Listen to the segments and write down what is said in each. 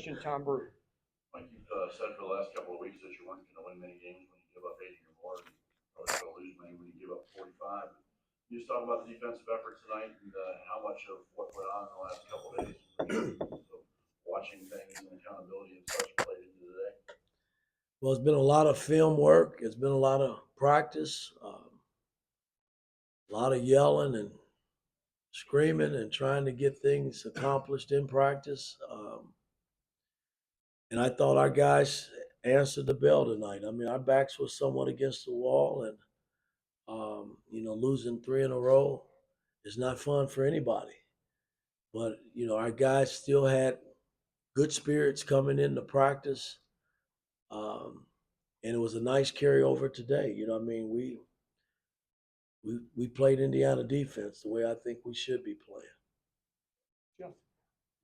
Tom Brew. Like you've said for the last couple of weeks that you weren't going to win many games when you give up 80 or more, and probably going to lose many when you give up 45. Can you just talk about the defensive effort tonight and how much of what went on in the last couple of days of watching things and accountability and such played into today? Well, it's been a lot of film work. It's been a lot of practice, a lot of yelling and screaming and trying to get things accomplished in practice. And I thought our guys answered the bell tonight. I mean, our backs were somewhat against the wall, and losing three in a row is not fun for anybody. But our guys still had good spirits coming into practice, um, and it was a nice carryover today. We played Indiana defense the way I think we should be playing. Jeff.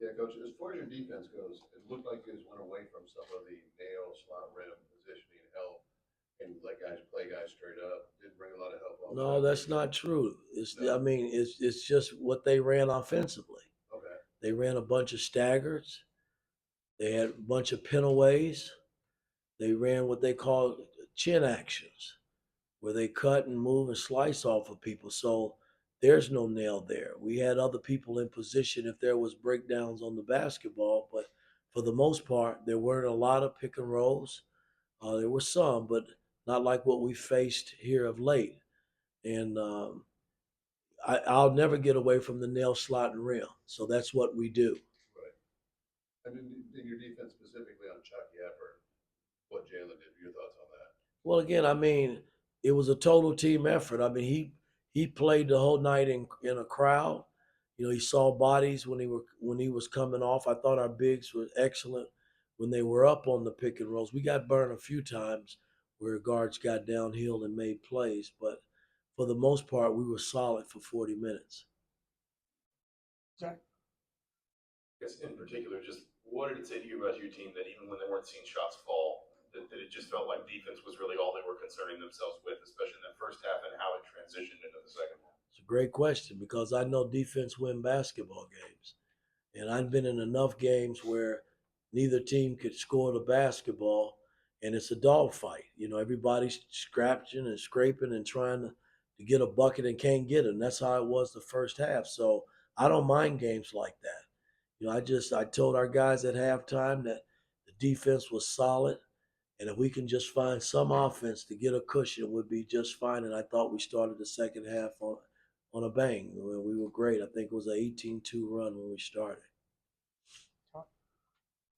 Yeah, Coach, as far as your defense goes, it looked like you guys went away from some of the nail, slot, rim, positioning, help, and let guys play guys straight up. Didn't bring a lot of help off. No, that's not true. No. I mean, it's just what they ran offensively. Okay. They ran a bunch of staggers. They had a bunch of pinaways. They ran what they call chin actions, where they cut and move and slice off of people. So there's no nail there. We had other people in position if there was breakdowns on the basketball, but for the most part, there weren't a lot of pick and rolls. There were some, but not like what we faced here of late. And I'll never get away from the nail, slot, and rim. So that's what we do. Right. And in your defense specifically on Chucky effort, what Jalen did, your thoughts on that? Well, again, I mean, it was a total team effort. I mean, he played the whole night in a crowd. He saw bodies when he was coming off. I thought our bigs were excellent when they were up on the pick and rolls. We got burned a few times where guards got downhill and made plays, but for the most part, we were solid for 40 minutes. Zach. I guess in particular, just what did it say to you about your team that even when they weren't seeing shots fall, that it just felt like defense was really all they were concerning themselves with, especially in that first half and how it transitioned into the second half? It's a great question because I know defense win basketball games. And I've been in enough games where neither team could score the basketball and it's a dogfight. Everybody's scratching and scraping and trying to get a bucket and can't get it. And that's how it was the first half. So I don't mind games like that. I told our guys at halftime that the defense was solid. And if we can just find some offense to get a cushion, would be just fine. And I thought we started the second half on a bang. We were great. I think it was an 18-2 run when we started.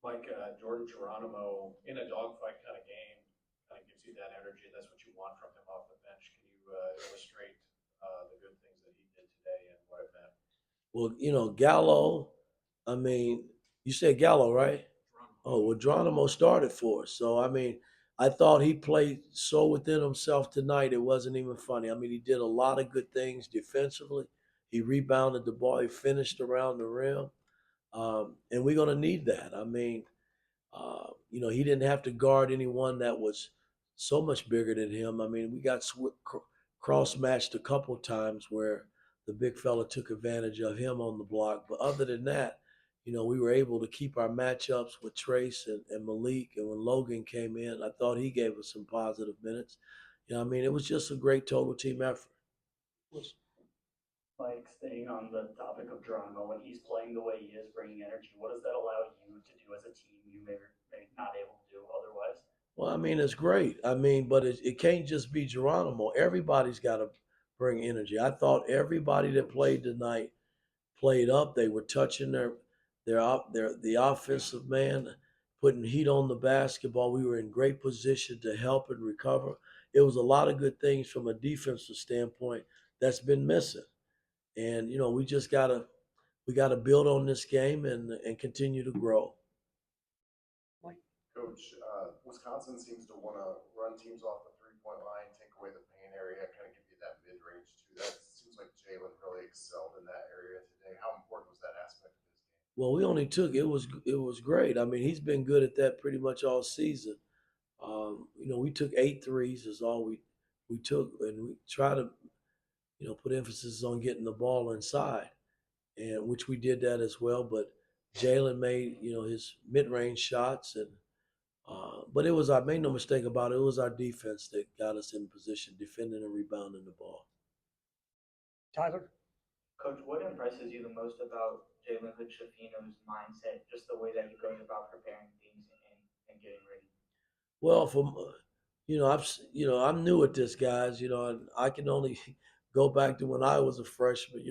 Mike, Jordan Geronimo in a dogfight kind of game kind of gives you that energy. That's what you want from him off the bench. Can you illustrate the good things that he did today and what it meant? Well, Gallo, I mean, you said Gallo, right? Oh, well, Geronimo started for us. So, I mean, I thought he played so within himself tonight, it wasn't even funny. I mean, he did a lot of good things defensively. He rebounded the ball. He finished around the rim. And we're going to need that. I mean, he didn't have to guard anyone that was so much bigger than him. I mean, we got cross-matched a couple times where the big fella took advantage of him on the block. But other than that, we were able to keep our matchups with Trace and Malik. And when Logan came in, I thought he gave us some positive minutes. I mean, it was just a great total team effort. Mike, staying on the topic of Geronimo, when he's playing the way he is, bringing energy, what does that allow you to do as a team you may not able to do otherwise? Well, I mean, it's great. I mean, but it can't just be Geronimo. Everybody's got to bring energy. I thought everybody that played tonight played up. They were touching the offensive man, putting heat on the basketball. We were in great position to help and recover. It was a lot of good things from a defensive standpoint that's been missing. And we just gotta build on this game and continue to grow. Coach, Wisconsin seems to want to run teams off the three-point line, take away the paint area, kind of give you that mid-range too. That seems like Jalen really excelled in that area today. How important was that aspect of his game? Well, we only took it was great. I mean, he's been good at that pretty much all season. We took 8 threes is all we took, and we try to put emphasis on getting the ball inside, and which we did that as well. But Jalen made, his mid-range shots, and but I made no mistake about it. It was our defense that got us in position, defending and rebounding the ball. Tyler? Coach, what impresses you the most about Jalen Hood-Schifino's mindset, just the way that he goes about preparing things and getting ready? Well, I'm new at this, guys. And I can only go back to when I was a freshman.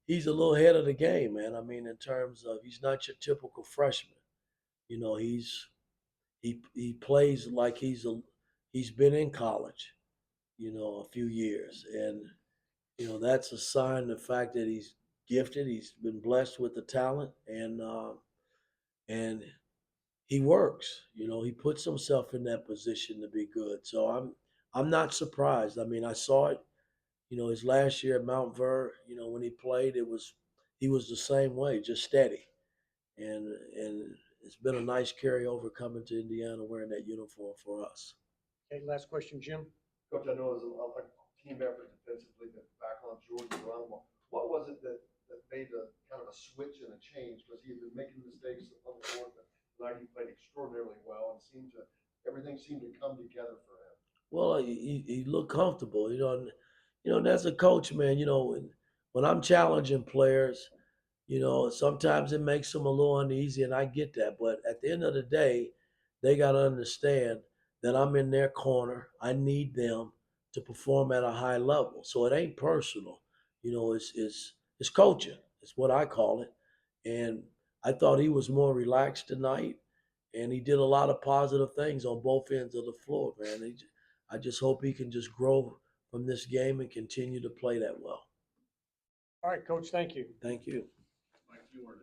He's a little ahead of the game, man. I mean, in terms of he's not your typical freshman. He plays like he's been in college, a few years, and that's a sign of the fact that he's gifted. He's been blessed with the talent, and he works. He puts himself in that position to be good. So I'm not surprised. I mean, I saw it. His last year at Mount Ver. When he played, he was the same way, just steady, and it's been a nice carryover coming to Indiana wearing that uniform for us. Okay, last question, Jim. Coach, I know it was a team effort defensively that back on Jordan Geronimo. What was it that made a kind of a switch and a change? Because he had been making mistakes on the court, but tonight he played extraordinarily well and everything seemed to come together for him. Well, he looked comfortable, and as a coach, man, when I'm challenging players, sometimes it makes them a little uneasy, and I get that. But at the end of the day, they got to understand that I'm in their corner. I need them to perform at a high level. So it ain't personal. It's coaching. It's what I call it. And I thought he was more relaxed tonight, and he did a lot of positive things on both ends of the floor, man. I just hope he can just grow from this game and continue to play that well. All right, Coach, thank you. Thank you. Mike, you were